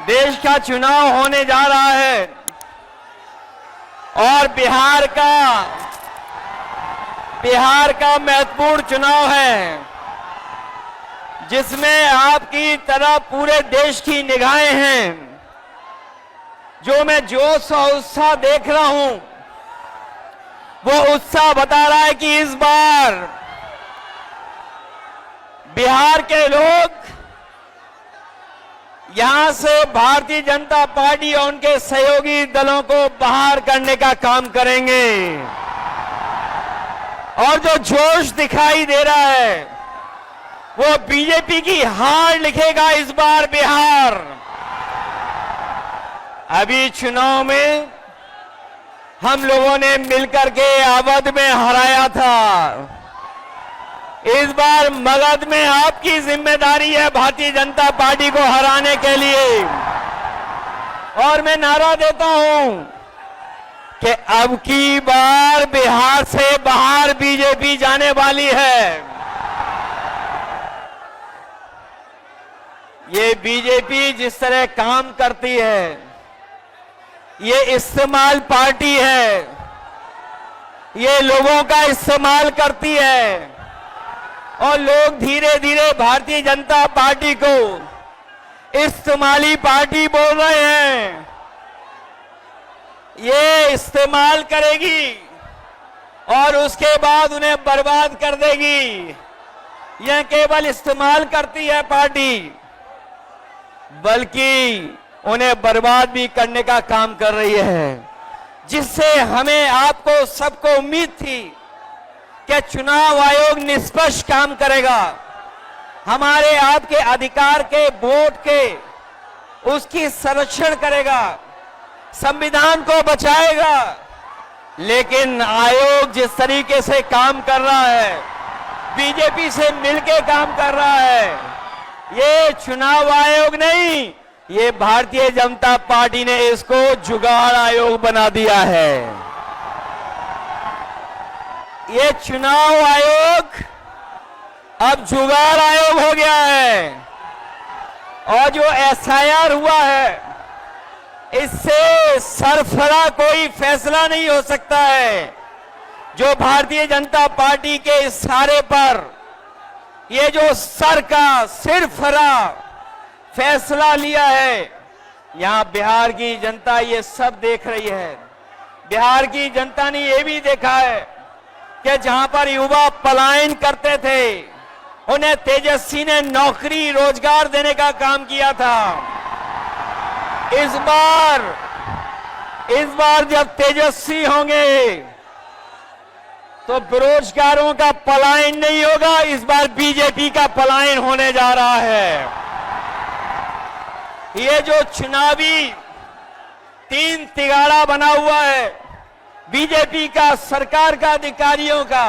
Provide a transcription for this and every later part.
देश का चुनाव होने जा रहा है और बिहार का महत्वपूर्ण चुनाव है, जिसमें आपकी तरह पूरे देश की निगाहें हैं। जो मैं जोश और उत्साह देख रहा हूं, वो उत्साह बता रहा है कि इस बार बिहार के लोग यहां से भारतीय जनता पार्टी और उनके सहयोगी दलों को बाहर करने का काम करेंगे। और जो जोश दिखाई दे रहा है वो बीजेपी की हार लिखेगा इस बार बिहार। अभी चुनाव में हम लोगों ने मिलकर के अवध में हराया था। इस बार मगध में आपकी जिम्मेदारी है भारतीय जनता पार्टी को हराने के लिए। और मैं नारा देता हूं कि अब की बार बिहार से बाहर बीजेपी जाने वाली है। ये बीजेपी जिस तरह काम करती है, ये इस्तेमाल पार्टी है, ये लोगों का इस्तेमाल करती है और लोग धीरे धीरे भारतीय जनता पार्टी को इस्तेमाली पार्टी बोल रहे हैं। ये इस्तेमाल करेगी और उसके बाद उन्हें बर्बाद कर देगी। यह केवल इस्तेमाल करती है पार्टी, बल्कि उन्हें बर्बाद भी करने का काम कर रही है। जिससे हमें आपको सबको उम्मीद थी कि चुनाव आयोग निष्पक्ष काम करेगा, हमारे आपके अधिकार के वोट के उसकी संरक्षण करेगा, संविधान को बचाएगा। लेकिन आयोग जिस तरीके से काम कर रहा है, बीजेपी से मिलकर काम कर रहा है, ये चुनाव आयोग नहीं, ये भारतीय जनता पार्टी ने इसको जुगाड़ आयोग बना दिया है। ये चुनाव आयोग अब जुगाड़ आयोग हो गया है। और जो एसआईआर हुआ है, इससे सरफरा कोई फैसला नहीं हो सकता है। जो भारतीय जनता पार्टी के इशारे पर ये जो सर का सिरफरा फैसला लिया है, यहां बिहार की जनता ये सब देख रही है। बिहार की जनता ने ये भी देखा है कि जहां पर युवा पलायन करते थे, उन्हें तेजस्वी ने नौकरी रोजगार देने का काम किया था। इस बार जब तेजस्वी होंगे तो बेरोजगारों का पलायन नहीं होगा, इस बार बीजेपी का पलायन होने जा रहा है। ये जो चुनावी तीन तिगाड़ा बना हुआ है बीजेपी का, सरकार का, अधिकारियों का,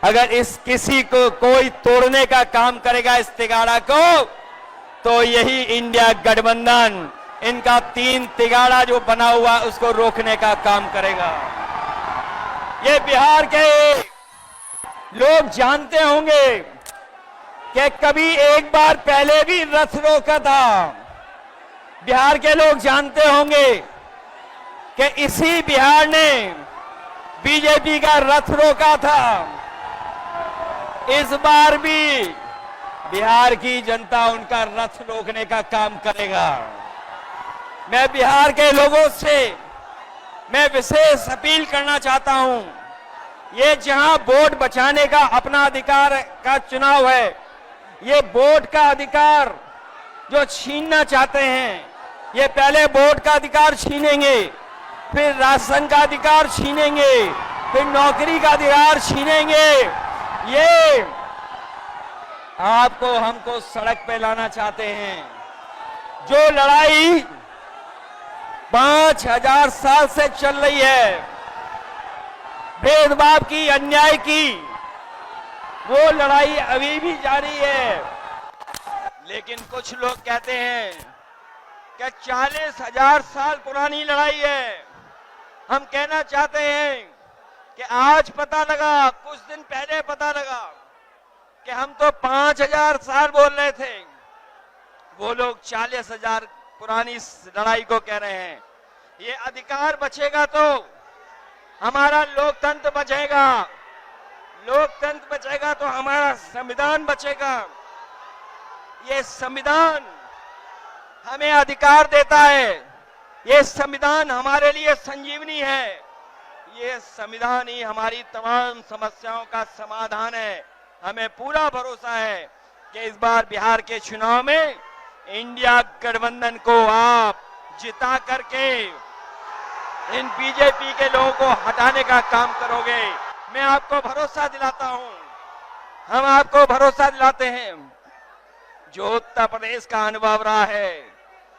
अगर इस किसी को कोई तोड़ने का काम करेगा इस तिगाड़ा को, तो यही इंडिया गठबंधन इनका तीन तिगाड़ा जो बना हुआ उसको रोकने का काम करेगा। ये बिहार के लोग जानते होंगे कि कभी एक बार पहले भी रथ रोका था। बिहार के लोग जानते होंगे कि इसी बिहार ने बीजेपी का रथ रोका था। इस बार भी बिहार की जनता उनका रथ रोकने का काम करेगा। मैं बिहार के लोगों से मैं विशेष अपील करना चाहता हूं। ये जहां वोट बचाने का अपना अधिकार का चुनाव है, ये वोट का अधिकार जो छीनना चाहते हैं, ये पहले वोट का अधिकार छीनेंगे, फिर राशन का अधिकार छीनेंगे, फिर नौकरी का अधिकार छीनेंगे। ये आपको हमको सड़क पे लाना चाहते हैं। जो लड़ाई 5000 साल से चल रही है, भेदभाव की, अन्याय की, वो लड़ाई अभी भी जारी है। लेकिन कुछ लोग कहते हैं कि 40,000 साल पुरानी लड़ाई है। हम कहना चाहते हैं कि आज पता लगा, कुछ दिन पहले पता लगा कि हम तो 5000 साल बोल रहे थे, वो लोग 40,000 पुरानी लड़ाई को कह रहे हैं। ये अधिकार बचेगा तो हमारा लोकतंत्र बचेगा, लोकतंत्र बचेगा तो हमारा संविधान बचेगा। ये संविधान हमें अधिकार देता है, ये संविधान हमारे लिए संजीवनी है, ये संविधान ही हमारी तमाम समस्याओं का समाधान है। हमें पूरा भरोसा है कि इस बार बिहार के चुनाव में इंडिया गठबंधन को आप जिता करके इन बीजेपी के लोगों को हटाने का काम करोगे। मैं आपको भरोसा दिलाता हूं, हम आपको भरोसा दिलाते हैं, जो उत्तर प्रदेश का अनुभव रहा है,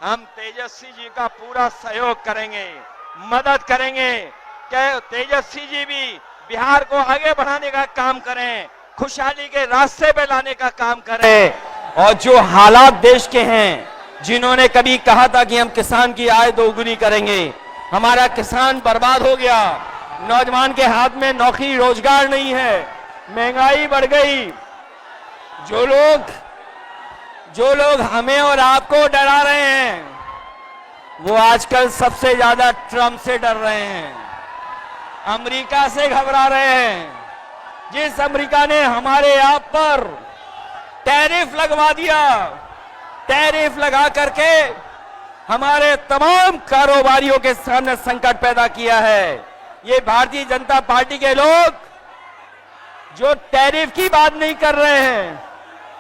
हम तेजस्वी जी का पूरा सहयोग करेंगे, मदद करेंगे कि तेजस्वी जी भी बिहार को आगे बढ़ाने का काम करें, खुशहाली के रास्ते पे लाने का काम करें। और जो हालात देश के हैं, जिन्होंने कभी कहा था कि हम किसान की आय दोगुनी करेंगे, हमारा किसान बर्बाद हो गया, नौजवान के हाथ में नौकरी रोजगार नहीं है, महंगाई बढ़ गई। जो लोग हमें और आपको डरा रहे हैं, वो आजकल सबसे ज्यादा ट्रंप से डर रहे हैं, अमेरिका से घबरा रहे हैं। जिस अमेरिका ने हमारे आप पर टैरिफ लगवा दिया, टैरिफ लगा करके हमारे तमाम कारोबारियों के सामने संकट पैदा किया है। ये भारतीय जनता पार्टी के लोग जो टैरिफ की बात नहीं कर रहे हैं,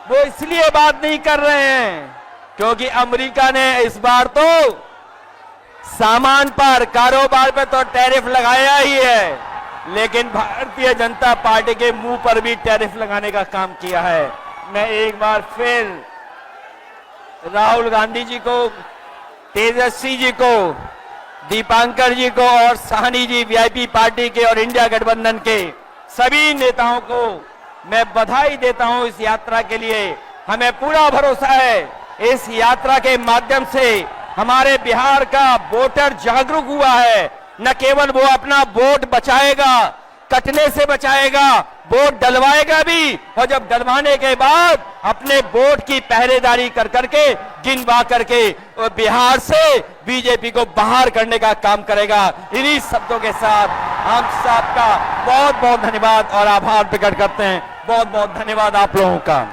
वो इसलिए बात नहीं कर रहे हैं क्योंकि अमेरिका ने इस बार तो सामान पर, कारोबार पर तो टैरिफ लगाया ही है, लेकिन भारतीय जनता पार्टी के मुंह पर भी टैरिफ लगाने का काम किया है। मैं एक बार फिर राहुल गांधी जी को, तेजस्वी जी को, दीपांकर जी को और साहनी जी वीआईपी पार्टी के और इंडिया गठबंधन के सभी नेताओं को मैं बधाई देता हूं इस यात्रा के लिए। हमें पूरा भरोसा है इस यात्रा के माध्यम से हमारे बिहार का वोटर जागरूक हुआ है। न केवल वो अपना वोट बचाएगा, कटने से बचाएगा, वोट डलवाएगा भी, और जब डलवाने के बाद अपने वोट की पहरेदारी कर करके, गिनवा करके बिहार से बीजेपी को बाहर करने का काम करेगा। इन्हीं शब्दों के साथ हम सबका बहुत बहुत धन्यवाद और आभार प्रकट करते हैं। बहुत बहुत धन्यवाद आप लोगों का।